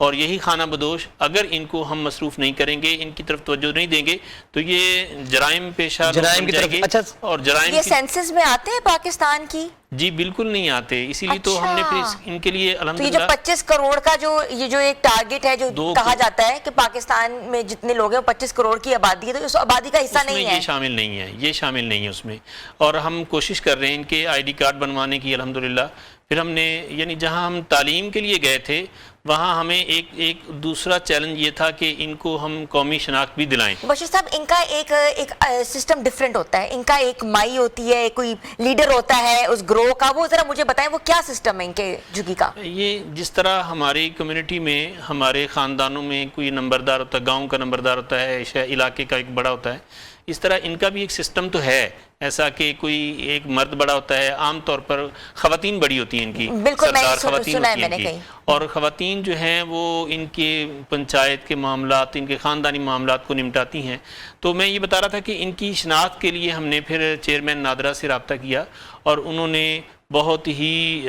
اور یہی خانہ بدوش اگر ان کو ہم مصروف نہیں کریں گے، ان کی طرف توجہ نہیں دیں گے تو یہ جرائم پیشہ لوگ جرائم بن کی جائیں طرف گے، اچھا اور جرائم یہ کی سینسس میں آتے ہیں پاکستان کی؟ جی بالکل نہیں آتے، اسی لیے تو ہم نے پھر ان کے لیے تو یہ جو الحمدللہ 25 کروڑ کا یہ جو ایک ٹارگٹ ہے جو کہا جاتا ہے کہ پاکستان میں جتنے لوگ ہیں 25 کروڑ کی آبادی ہے، تو اس آبادی کا حصہ نہیں ہے، یہ شامل نہیں ہے، یہ شامل نہیں ہے اس میں. اور ہم کوشش کر رہے ہیں ان کے آئی ڈی کارڈ بنوانے کی الحمدللہ. پھر ہم نے یعنی جہاں ہم تعلیم کے لیے گئے تھے وہاں ہمیں ایک دوسرا چیلنج یہ تھا کہ ان کو ہم قومی شناخت بھی دلائیں. بشیر صاحب ان کا ایک سسٹم ڈیفرنٹ ہوتا ہے، ان کا ایک مائی ہوتی ہے، کوئی لیڈر ہوتا ہے اس گروہ کا، وہ ذرا مجھے بتائیں وہ کیا سسٹم ہے ان کے جھگی کا؟ یہ جس طرح ہماری کمیونٹی میں ہمارے خاندانوں میں کوئی نمبردار ہوتا ہے، گاؤں کا نمبردار ہوتا ہے، علاقے کا ایک بڑا ہوتا ہے، اس طرح ان کا بھی ایک سسٹم تو ہے ایسا کہ کوئی ایک مرد بڑا ہوتا ہے. عام طور پر خواتین بڑی ہوتی ہیں ان کی، بالکل میں سردار خواتین سنا ہے ہوتی ہیں میں ان نے کی. کہیں. اور خواتین جو ہیں وہ ان کے پنچایت کے معاملات، ان کے خاندانی معاملات کو نمٹاتی ہیں. تو میں یہ بتا رہا تھا کہ ان کی شناخت کے لیے ہم نے پھر چیئرمین نادرہ سے رابطہ کیا اور انہوں نے بہت ہی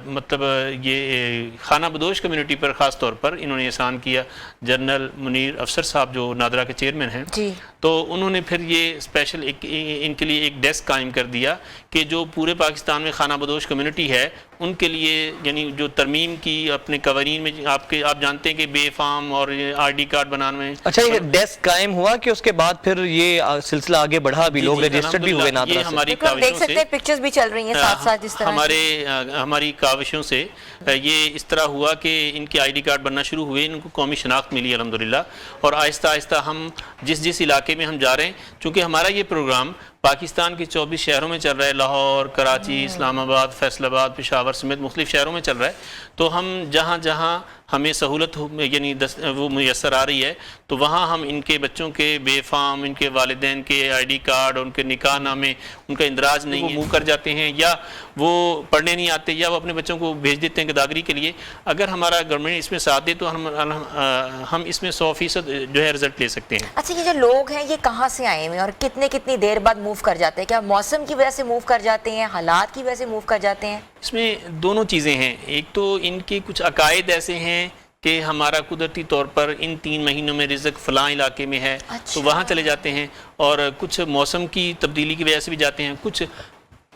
مطلب یہ خانہ بدوش کمیونٹی پر خاص طور پر انہوں نے احسان کیا. جنرل منیر افسر صاحب جو نادرہ کے چیئرمین ہیں، جی، تو انہوں نے پھر یہ اسپیشل ان کے لیے ایک ڈیسک قائم کر دیا کہ جو پورے پاکستان میں خانہ بدوش کمیونٹی ہے ان کے لیے یعنی جو ترمیم کی اپنے قوانین میں آپ جانتے ہیں کہ بے فام اور آر ڈی کارڈ بنانے میں. اچھا یہ ڈیسک قائم ہوا کہ اس کے بعد پھر یہ سلسلہ آگے بڑھا بھی، لوگ رجسٹرڈ بھی ہوئے نادرہ سے؟ ہماری دیکھ کاوشوں سکتے سے ہیں پکچرز بھی چل رہی ہیں ساتھ ساتھ جس طرح ہماری کاوشوں سے یہ اس طرح ہوا کہ ان کے آئی ڈی کارڈ بننا شروع ہوئے، ان کو قومی شناخت ملی الحمدللہ. اور آہستہ آہستہ ہم جس علاقے میں ہم جا رہے ہیں، چونکہ ہمارا یہ پروگرام پاکستان کے 24 شہروں میں چل رہا ہے، لاہور، کراچی، اسلام آباد، فیصل آباد، پشاور سمیت مختلف شہروں میں چل رہا ہے، تو ہم جہاں جہاں ہمیں سہولت یعنی وہ میسر آ رہی ہے تو وہاں ہم ان کے بچوں کے بے فام، ان کے والدین کے آئی ڈی کارڈ، ان کے نکاح نامے، ان کا اندراج نہیں، وہ منہ کر جاتے ہیں یا وہ پڑھنے نہیں آتے یا وہ اپنے بچوں کو بھیج دیتے ہیں گداگری کے لیے. اگر ہمارا گورنمنٹ اس میں ساتھ دے تو ہم اس میں 100% جو ہے رزلٹ لے سکتے ہیں. اچھا یہ جو لوگ ہیں یہ کہاں سے آئے ہوئے اور کتنی دیر بعد موو کر جاتے ہیں؟ کیا موسم کی وجہ سے موو کر جاتے ہیں، حالات کی وجہ سے موو کر جاتے ہیں؟ اس میں دونوں چیزیں ہیں. ایک تو ان کے کچھ عقائد ایسے ہیں کہ ہمارا قدرتی طور پر ان 3 مہینوں میں رزق فلاں علاقے میں ہے تو وہاں چلے جاتے ہیں، اور کچھ موسم کی تبدیلی کی وجہ سے بھی جاتے ہیں، کچھ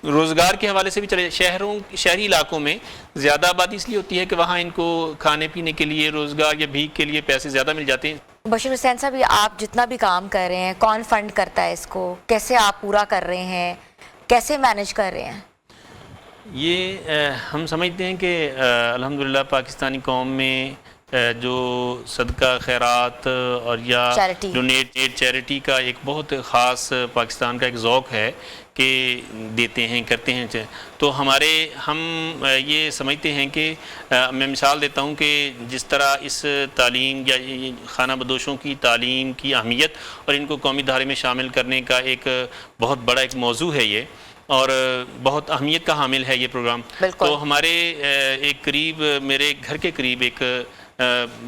روزگار کے حوالے سے بھی چلے. شہری علاقوں میں زیادہ آبادی اس لیے ہوتی ہے کہ وہاں ان کو کھانے پینے کے لیے، روزگار یا بھیک کے لیے پیسے زیادہ مل جاتے ہیں. بشیر حسین صاحب یہ آپ جتنا بھی کام کر رہے ہیں کون فنڈ کرتا ہے اس کو؟ کیسے آپ پورا کر رہے ہیں؟ کیسے مینیج کر رہے ہیں؟ یہ ہم سمجھتے ہیں کہ الحمدللہ پاکستانی قوم میں جو صدقہ خیرات اور یا ڈونیٹ چیریٹی کا ایک بہت خاص پاکستان کا ایک ذوق ہے کہ دیتے ہیں، کرتے ہیں. تو ہم یہ سمجھتے ہیں کہ میں مثال دیتا ہوں کہ جس طرح اس تعلیم یا خانہ بدوشوں کی تعلیم کی اہمیت اور ان کو قومی دھارے میں شامل کرنے کا ایک بہت بڑا ایک موضوع ہے یہ، اور بہت اہمیت کا حامل ہے یہ پروگرام. تو ہمارے ایک قریب، میرے گھر کے قریب ایک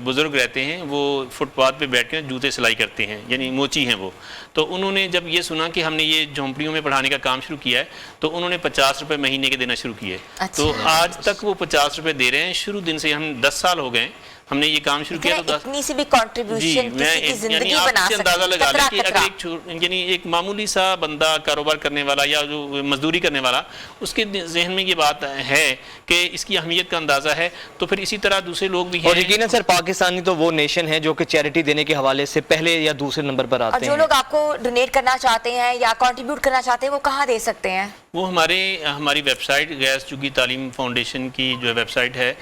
بزرگ رہتے ہیں، وہ فٹ پاتھ پہ بیٹھ کر جوتے سلائی کرتے ہیں، یعنی موچی ہیں وہ. تو انہوں نے جب یہ سنا کہ ہم نے یہ جھونپڑیوں میں پڑھانے کا کام شروع کیا ہے تو انہوں نے 50 روپے مہینے کے دینا شروع کیے. تو آج تک وہ 50 روپے دے رہے ہیں. شروع دن سے ہم 10 سال ہو گئے ہم نے یہ کام شروع کیا. تو اتنی سی بھی کنٹریبیوشن کسی کی زندگی بنا سکتی ہے. اندازہ لگا لیں کہ اگر ایک معمولی سا بندہ کاروبار کرنے والا یا جو مزدوری کرنے والا، اس کے ذہن میں یہ بات ہے کہ اس کی اہمیت کا اندازہ ہے، تو پھر اسی طرح دوسرے لوگ بھی ہیں. اور یقیناً سر پاکستانی تو وہ نیشن ہے جو کہ چیریٹی دینے کے حوالے سے پہلے یا دوسرے نمبر پر آتے ہیں. اور جو لوگ آپ کو ڈونیٹ کرنا چاہتے ہیں یا کنٹریبیوٹ کرنا چاہتے ہیں وہ کہاں دے سکتے ہیں؟ وہ ہماری ویب سائٹ غیث جھگی تعلیم فاؤنڈیشن کی جو ویب سائٹ ہے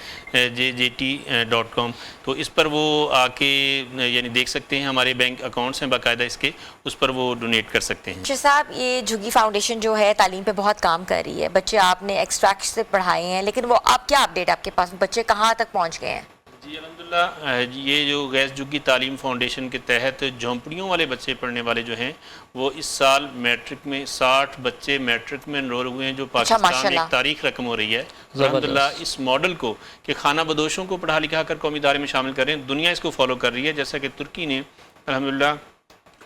jjt.com، تو اس پر وہ آ کے یعنی دیکھ سکتے ہیں. ہمارے بینک اکاؤنٹس ہیں باقاعدہ اس کے، اس پر وہ ڈونیٹ کر سکتے ہیں. شاہ صاحب یہ جھگی فاؤنڈیشن جو ہے تعلیم پہ بہت کام کر رہی ہے، بچے آپ نے ایکسٹریکٹ سے پڑھائے ہیں، لیکن وہ اب کیا اپڈیٹ آپ کے پاس، بچے کہاں تک پہنچ گئے ہیں؟ جی الحمدللہ یہ جو غیث جھگی تعلیم فاؤنڈیشن کے تحت جھونپڑیوں والے بچے پڑھنے والے جو ہیں وہ اس سال میٹرک میں 60 بچے میٹرک میں انرول ہوئے ہیں، جو پاکستان میں ایک تاریخ رقم ہو رہی ہے. الحمدللہ اس ماڈل کو کہ خانہ بدوشوں کو پڑھا لکھا کر قومی دھارے میں شامل کر رہے ہیں، دنیا اس کو فالو کر رہی ہے. جیسا کہ ترکی نے الحمدللہ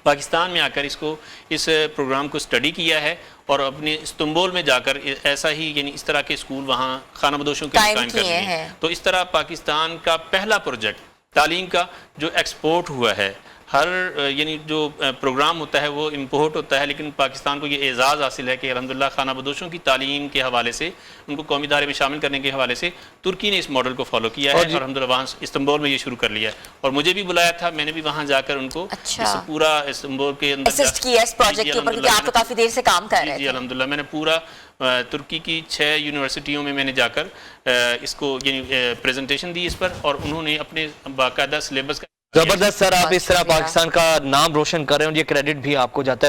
پاکستان میں آ کر اس پروگرام کو اسٹڈی کیا ہے اور اپنے استنبول میں جا کر ایسا ہی یعنی اس طرح کے اسکول وہاں خانہ بدوشوں کے قائم کر رہے ہیں. تو اس طرح پاکستان کا پہلا پروجیکٹ تعلیم کا جو ایکسپورٹ ہوا ہے، ہر یعنی جو پروگرام ہوتا ہے وہ امپورٹ ہوتا ہے، لیکن پاکستان کو یہ اعزاز حاصل ہے کہ الحمدللہ خانہ بدوشوں کی تعلیم کے حوالے سے، ان کو قومی ادارے میں شامل کرنے کے حوالے سے ترکی نے اس ماڈل کو فالو کیا ہے اور الحمدللہ وہاں استنبول میں یہ شروع کر لیا ہے، اور مجھے بھی بلایا تھا، میں نے بھی وہاں جا کر ان کو اس پورا استنبول کے اندر اسسٹ کیا اس پروجیکٹ کے اوپر، کیونکہ آپ تو کافی دیر سے کام کر رہے جی تھے۔ الحمدللہ میں نے پورا ترکی کی 6 یونیورسٹیوں میں نے جا کر اس کو یعنی پریزنٹیشن دی اس پر، اور انہوں نے اپنے باقاعدہ سلیبس کا زبردست سر، آپ اس طرح پاکستان کا نام روشن کر رہے ہیں اور یہ کریڈٹ بھی آپ کو جاتا ہے۔